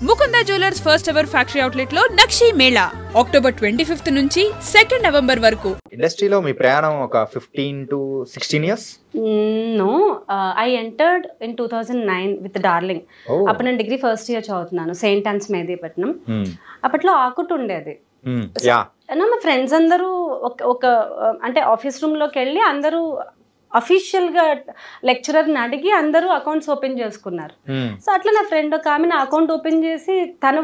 Mukunda jewellers first ever factory outlet లో నక్షి Mela October 25th నుంచి 2 November వరకు. ఇండస్ట్రీలో మీ ప్రయాణం ఒక 15 to 16 years? No, I entered in 2009 with Darling. అప్పుడు నేను డిగ్రీ ఫస్ట్ ఇయర్ చదువుతున్నాను, సెయింట్ ఆన్స్ మెహదీపట్నం. అప్పట్లో ఆకుట్ ఉండేది. మా ఫ్రెండ్స్ అందరూ ఒక అంటే ఆఫీస్ రూమ్లోకి వెళ్ళి అందరూ అఫీషియల్గా లెక్చరర్ని అడిగి అందరూ అకౌంట్స్ ఓపెన్ చేసుకున్నారు. సో అట్లా నా ఫ్రెండ్ ఒక ఆమె నా అకౌంట్ ఓపెన్ చేసి తన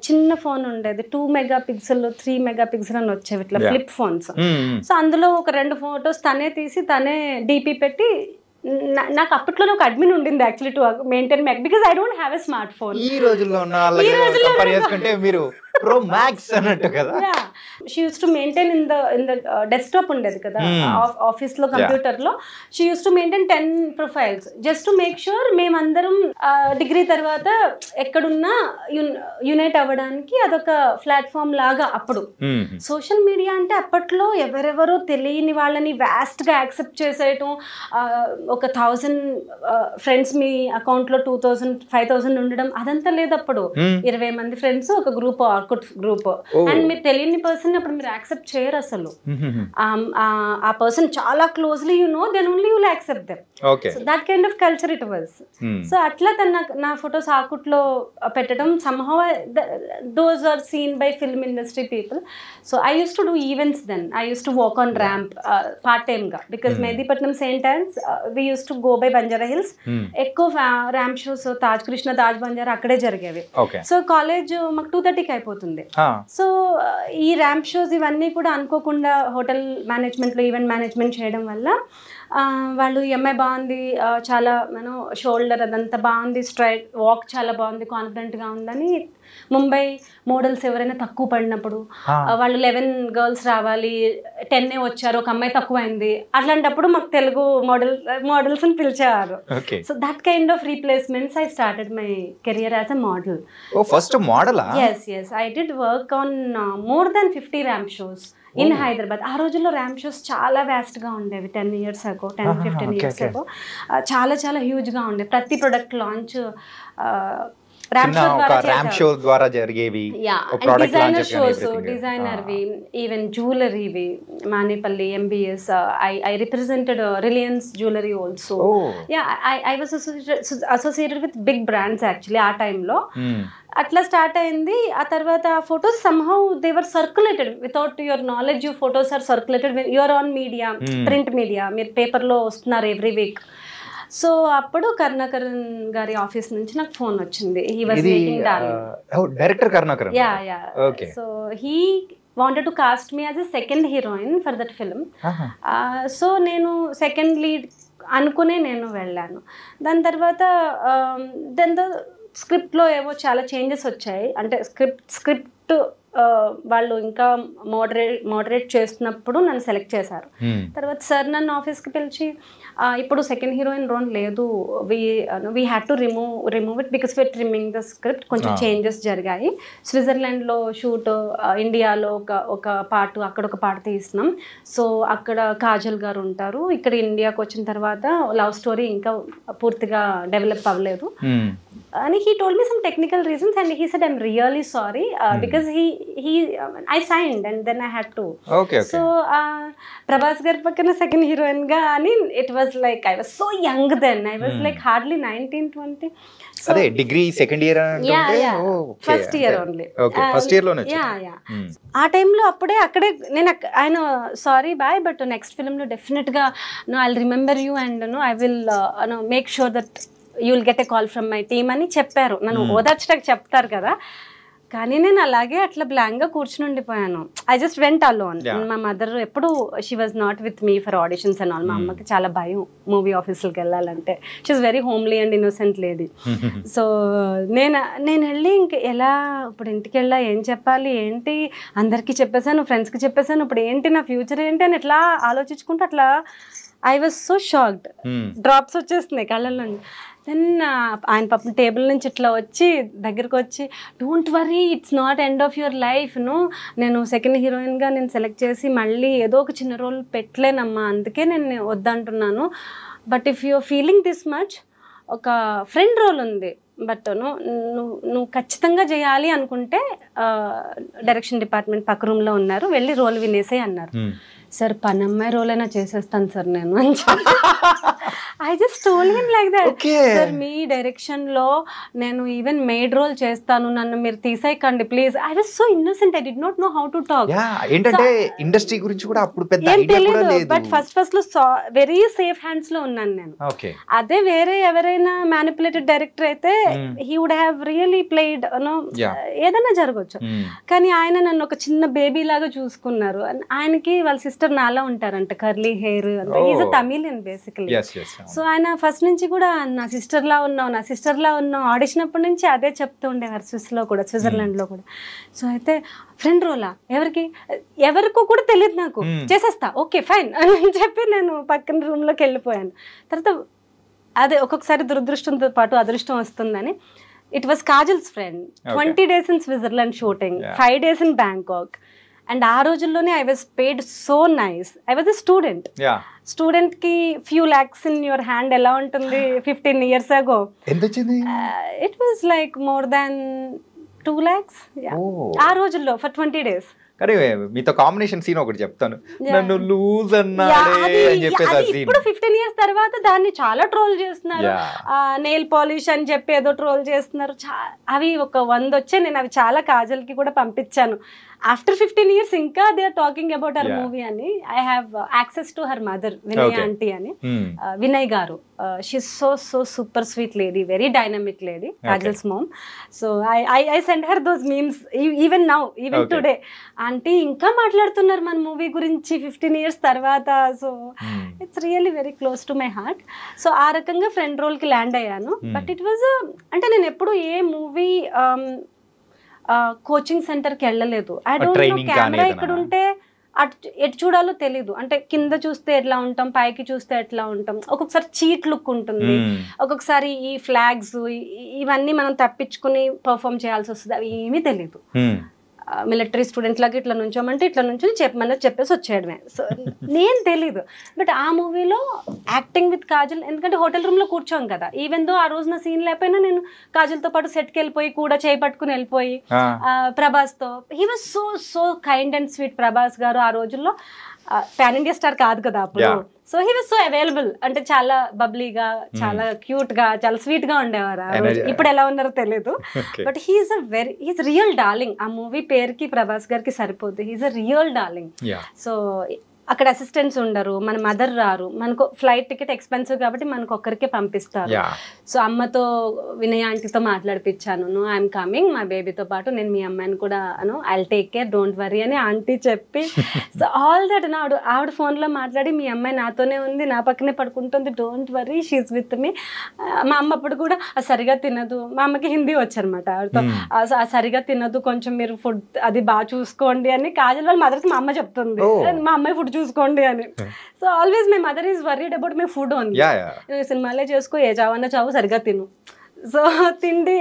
చిన్న ఫోన్ ఉండేది, 2 మెగాపిక్సెల్ 3 మెగాపిక్సెల్ అని వచ్చేవి ఇట్లా ఫ్లిప్ ఫోన్స్. సో అందులో ఒక 2 ఫొటోస్ తనే తీసి తనే డీపీ పెట్టి, నాకు అప్పట్లోనే ఒక అడ్మిన్ ఉండింది actually to maintain Mac, because I don't have a smart phone. ఈ రోజుల్లో మీరు Pro Max అన్నట్టు కదా. She use to maintain in the desktop ఉండేది కదా ఆఫీస్ లో, కంప్యూటర్ లో. She use to maintain 10 profiles just to make sure మేమందరం డిగ్రీ తర్వాత ఎక్కడున్నా యునైట్ అవ్వడానికి అదొక ప్లాట్ఫామ్ లాగా. అప్పుడు సోషల్ మీడియా అంటే అప్పట్లో ఎవరెవరో తెలియని వాళ్ళని వ్యాస్ట్ గా యాక్సెప్ట్ చేసేయటం, ఒక 1000 ఫ్రెండ్స్ మీ అకౌంట్ లో 2000 5000 ఉండడం అదంతా లేదు. అప్పుడు 20 మంది ఫ్రెండ్స్ ఒక గ్రూప్, గ్రూప్, అండ్ మీరు తెలియని పర్సన్ అప్పుడు మీరు యాక్సెప్ట్ చేయరు అసలు. ఆ పర్సన్ చాలా closely you know, then only you will accept them. So that kind of culture it was. So అట్లా నా ఫొటోస్ ఆకుట్లో పెట్టడం, somehow those are seen by film industry people. So I used to do events then. I used to walk on ramp part time ga, because Medipatnam St. Anne's we used to go by Banjara Hills. ఎక్కువ ramp shows Taj Krishna, Taj Banjara అక్కడే జరిగేవి. So college మాకు 2:30కి అయిపోతుంది. So ఈ ramp shows ఇవన్నీ కూడా అనుకోకుండా hotel మేనేజ్మెంట్లో ఈవెంట్ మేనేజ్మెంట్ చేయడం వల్ల వాళ్ళు ఈ అమ్మాయి బాగుంది, చాలా షోల్డర్ అదంతా బాగుంది, స్ట్రైట్ వాక్ చాలా బాగుంది, కాన్ఫిడెంట్గా ఉందని ముంబై మోడల్స్ ఎవరైనా తక్కువ పడినప్పుడు వాళ్ళు 11 గర్ల్స్ రావాలి, 10 వచ్చారు, ఒక అమ్మాయి తక్కువైంది, అట్లాంటప్పుడు మాకు తెలుగు మోడల్స్ అని పిలిచేవారు. So that kind of replacements I started my career as a model. First model? yes, I did work on more than 50 ramp shows in Hyderabad. ఆ రోజుల్లో ర్యాంప్ షోస్ చాలా వ్యాస్ట్ గా ఉండేవి. 10 years ago, 10-15 years ago చాలా చాలా huge గా ఉండేవి. ప్రతి ప్రొడక్ట్ లాంచ్ ర్యాంప్ షో ద్వారా జరిగేవి. డిజైనర్ షోస్, డిజైనర్వి, ఈవెన్ జ్యువెలరీవి, Manepalli, MBS. I represented Reliance Jewelry also. I was associated with big brands actually ఆ టైంలో. అట్లా స్టార్ట్ అయింది. ఆ తర్వాత photos somehow they were circulated without your knowledge. You photos are circulated when you are on media, print media. మీరు పేపర్లో వస్తున్నారు every week. So అప్పుడు కరుణాకరన్ గారి ఆఫీస్ నుంచి నాకు ఫోన్ వచ్చింది. He was making darling. Director Karunakaran. Okay. So he wanted to cost me as a second heroine for that film. So నేను second lead అనుకునే నేను వెళ్ళాను. దాని తర్వాత స్క్రిప్ట్లో ఏవో చాలా చేంజెస్ వచ్చాయి. అంటే స్క్రిప్ట్ వాళ్ళు ఇంకా మోడరేట్ చేస్తున్నప్పుడు నన్ను సెలెక్ట్ చేశారు. తర్వాత సార్ నన్ను ఆఫీస్కి పిలిచి, ఇప్పుడు సెకండ్ హీరోయిన్ రోల్ లేదు, we had to remove it because we are trimming the script. కొంచెం చేంజెస్ జరిగాయి. స్విట్జర్లాండ్లో షూట్, ఇండియాలో ఒక పార్ట్, అక్కడ ఒక పార్ట్ తీస్తున్నాం. సో అక్కడ కాజల్ గారు ఉంటారు. ఇక్కడ ఇండియాకి వచ్చిన తర్వాత లవ్ స్టోరీ ఇంకా పూర్తిగా డెవలప్ అవ్వలేదు అని he told me some technical reasons and he said I'm really sorry because I signed and then I had to. Okay. So Prabhas gar pakkana second heroine ga ani, it was like I was so young then. I was like hardly 19-20. So అదే degree second year అంటే first year only. Okay, first year లోనే. ఆ టైంలో అక్కడే నేను ఆయన sorry bye but next ఫిల్మ్లో డెఫినెట్గా I will remember you and I will make sure that you will get a call from my team అని చెప్పారు. నన్ను ఓదార్చడానికి చెప్తారు కదా, కానీ నేను అలాగే అట్లా బ్లాంక్గా కూర్చుని ఉండిపోయాను. I just went alone. మా మదర్ ఎప్పుడు she was not with me for auditions and all. మా అమ్మకి చాలా భయం మూవీ ఆఫీసులకి వెళ్ళాలంటే. She was very homely and innocent lady. So నేను వెళ్ళి ఇంక ఎలా ఇప్పుడు ఇంటికి వెళ్ళా, ఏం చెప్పాలి, ఏంటి, అందరికీ చెప్పేశాను, ఫ్రెండ్స్కి చెప్పేశాను, ఇప్పుడు ఏంటి నా ఫ్యూచర్ ఏంటి అని ఎట్లా ఆలోచించుకుంటూ అట్లా I was so shocked. Drops వచ్చేస్తున్నాయి కళ్ళల్లో. దెన్ ఆయన పాపం టేబుల్ నుంచి ఇట్లా వచ్చి దగ్గరకు వచ్చి, don't worry, it's not end of your life. నేను సెకండ్ హీరోయిన్గా నేను సెలెక్ట్ చేసి మళ్ళీ ఏదో ఒక చిన్న రోల్ పెట్టలేనమ్మా, అందుకే నేను వద్దంటున్నాను. But if you're feeling this much, ఒక ఫ్రెండ్ రోల్ ఉంది, బట్ నువ్వు ఖచ్చితంగా చేయాలి అనుకుంటే డైరెక్షన్ డిపార్ట్మెంట్ పక్క రూమ్లో ఉన్నారు, వెళ్ళి రోల్ వినేసే అన్నారు. సార్ పనమ్మాయి రోల్ అయినా చేసేస్తాను సార్ నేను అని I just told him like that. Sir మీ డైరెక్షన్ లో నేను ఈవెన్ మెయిడ్ రోల్ చేస్తాను, నన్ను మీరు తీసేయకండి please. I was so innocent, I did not know how to talk. ఏంటంటే ఇండస్ట్రీ గురించి కూడా అప్పుడు పెద్ద ఐడియా కూడా లేదు. బట్ ఫస్ట్ లో వెరీ సేఫ్ హ్యాండ్స్ లో ఉన్నాను నేను. అదే వేరే ఎవరైనా మ్యానిపులేటెడ్ డైరెక్టర్ అయితే he would have really played ఏదైనా జరగచ్చు. కానీ ఆయన నన్ను ఒక చిన్న బేబీ లాగా చూసుకున్నారు. ఆయనకి వాళ్ళ సిస్టర్ నాలా ఉంటారంట, curly hair, is a Tamilian basically. So ఆయన ఫస్ట్ నుంచి కూడా నా సిస్టర్ లా ఉన్నావు ఆడిషన్ అప్పటి నుంచి అదే చెప్తూ ఉండేవారు, స్విస్ లో కూడా, స్విట్జర్లాండ్ లో కూడా. సో అయితే ఫ్రెండ్ రోలా ఎవరికో కూడా తెలియదు నాకు, చేసేస్తా ఓకే ఫైన్ అని చెప్పి నేను పక్కన రూమ్ లోకి వెళ్ళిపోయాను. తర్వాత అదే ఒక్కొక్కసారి దురదృష్టంతో పాటు అదృష్టం వస్తుందని, it was Kajal's friend. 20 days in Switzerland shooting, 5 days in Bangkok. And ఆ రోజుల్లోనే I was paid so nice. I was a student కి few lakhs in your hand ఎలా ఉంటుంది 15 years ago? It was like more than 2 lakhs ఆ రోజుల్లో for 20 days. కానీ మీతో combination scene ఒకటి చెప్తాను, నన్ను లూజ్ అన్నాడే అని చెప్పేసి. ఇప్పుడు 15 years తర్వాత దాన్ని చాలా ట్రోల్ చేస్తున్నారు, నెయిల్ పాలిష్ అని చెప్పి ఏదో ట్రోల్ చేస్తున్నారు. అవి ఒక 100 వచ్చాయి, నేను అవి చాలా కాజల్ కి కూడా పంపించాను. ఆఫ్టర్ 15 years ఇంకా they are talking about her movie అని. I have access to her mother, Vinay aunty అని, Vinay garu. She so super sweet lady, very dynamic lady, Kajal's mom. So I send her those memes even now, even today. Aunty ఇంకా మాట్లాడుతున్నారు మన movie గురించి 15 years తర్వాత. So it's really very close to my heart. So ఆ రకంగా friend role కి land అయ్యాను. But it was అంటే నేను ఎప్పుడు ఏ మూవీ కోచింగ్ సెంటర్కి వెళ్ళలేదు. ఐ డోంట్ నో కెమెరా ఇక్కడ ఉంటే ఎటు చూడాలో తెలీదు. అంటే కింద చూస్తే ఎట్లా ఉంటాం, పైకి చూస్తే ఎట్లా ఉంటాం. ఒక్కొక్కసారి చీట్ లుక్ ఉంటుంది, ఒక్కొక్కసారి ఈ ఫ్లాగ్స్ ఇవన్నీ మనం తప్పించుకుని పర్ఫామ్ చేయాల్సి వస్తుంది, అవి ఏమీ తెలీదు. మిలిటరీ స్టూడెంట్ లాగా ఇట్లా నుంచోమంటే ఇట్లా నుంచి చెప్పేసి వచ్చేయడమే. సో నేను తెలీదు. బట్ ఆ మూవీలో యాక్టింగ్ విత్ కాజల్, ఎందుకంటే హోటల్ రూమ్ లో కూర్చోం కదా, ఈవెన్ దో ఆ రోజు నా సీన్ లేకపోయినా నేను కాజల్తో పాటు సెట్కి వెళ్ళిపోయి కూడా చేయి పట్టుకుని వెళ్ళిపోయి ప్రభాస్ తో, he was so kind and sweet. Prabhas గారు ఆ రోజుల్లో పాన్ ఇండియా స్టార్ కాదు కదా అప్పుడు. So he was so available, అంటే చాలా బబ్లీగా, చాలా క్యూట్ గా, చాలా స్వీట్ గా ఉండేవారు ఆ రోజు. ఇప్పుడు ఎలా ఉన్నారో తెలియదు. But he's real darling. ఆ మూవీ పేరుకి ప్రభాస్ గారికి సరిపోద్ది, he's a real darling. So అక్కడ అసిస్టెంట్స్ ఉండరు, మన మదర్ రారు, మనకు ఫ్లైట్ టికెట్ ఎక్స్పెన్సివ్ కాబట్టి మనకు ఒక్కరికే పంపిస్తారు. సో అమ్మతో, వినయ్ ఆంటీతో మాట్లాడిపించాను, నో ఐఎమ్ కమింగ్, మా బేబీతో పాటు నేను మీ అమ్మాయిని కూడా I take care, don't worry అని ఆంటీ చెప్పి. సో ఆల్ దట్ ఆవిడ ఫోన్లో మాట్లాడి, మీ అమ్మాయి నాతోనే ఉంది, నా పక్కనే పడుకుంటుంది, don't worry, she is with me. మా అమ్మ అప్పుడు కూడా సరిగా తినదు, మా అమ్మకి హిందీ వచ్చనమాట, ఆవిడతో సరిగా తినదు, కొంచెం మీరు ఫుడ్ అది బాగా చూసుకోండి అని కాజల్ వాళ్ళ మదర్కి మా అమ్మ చెప్తుంది, మా అమ్మాయి ఫుడ్ చూసుకోండి అని. So always my mother is worried about my food only. సినిమాలే చేసుకో, ఏ చావన్నా చావు, సరిగా తిను. సో తిండి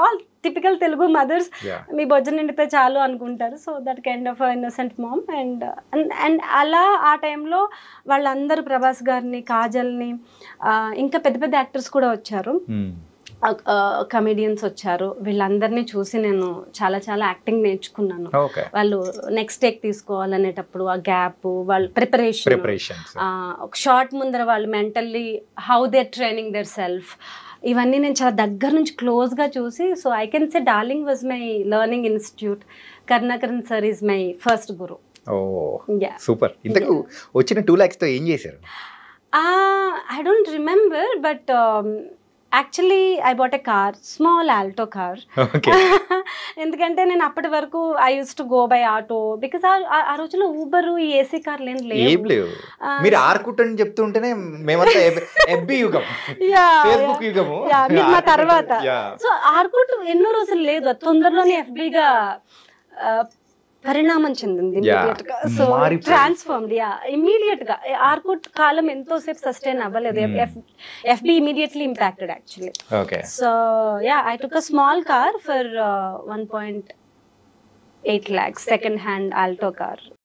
ఆల్ టిపికల్ తెలుగు మదర్స్, మీ బొజ్జ నిండితే చాలు అనుకుంటారు. So that kind of innocent mom. And అలా ఆ టైంలో వాళ్ళందరూ ప్రభాస్ గారిని, కాజల్ని, ఇంకా పెద్ద పెద్ద యాక్టర్స్ కూడా వచ్చారు, కమెడియన్స్ వచ్చారు. వీళ్ళందరినీ చూసి నేను చాలా యాక్టింగ్ నేర్చుకున్నాను. వాళ్ళు నెక్స్ట్ టేక్ తీసుకోవాలనేటప్పుడు ఆ గ్యాప్, వాళ్ళ ప్రిపరేషన్, ఒక షార్ట్ ముందర వాళ్ళు mentally how they training there self, ఇవన్నీ నేను చాలా దగ్గర నుంచి క్లోజ్గా చూసి. So I can say darling was my learning institute. Karunakaran sir is my first Guru. Super. ఇంతకు వచ్చిన 2 lakhs తో ఏం చేశారు? I don't remember, but actually I bought a car, small Alto car. ఎందుకంటే నేను అప్పటి వరకు I use to go by auto, because ఆ రోజుల్లో ఊబర్, ఈ ఏసీ కార్లు ఏం లేవు. మీరు ఆర్కుట్ అని చెప్తుంటేనే మేమంతా ఎఫ్బి యుగం, ఫేస్బుక్ యుగము మా తర్వాత. సో ఆర్కుట్ ఎన్నో రోజులు లేదు, తొందరలోనే ఎఫ్బిగా పరిణామం చెందింది. సో ట్రాన్స్ఫార్మ్డ్, ఇమీడియట్ గా. ఆర్కుట్ కాలం ఎంతోసేపు సస్టైన్ అవ్వలేదు, FB immediately impacted actually. So I took a small car for 1.8 lakhs, second hand Alto car.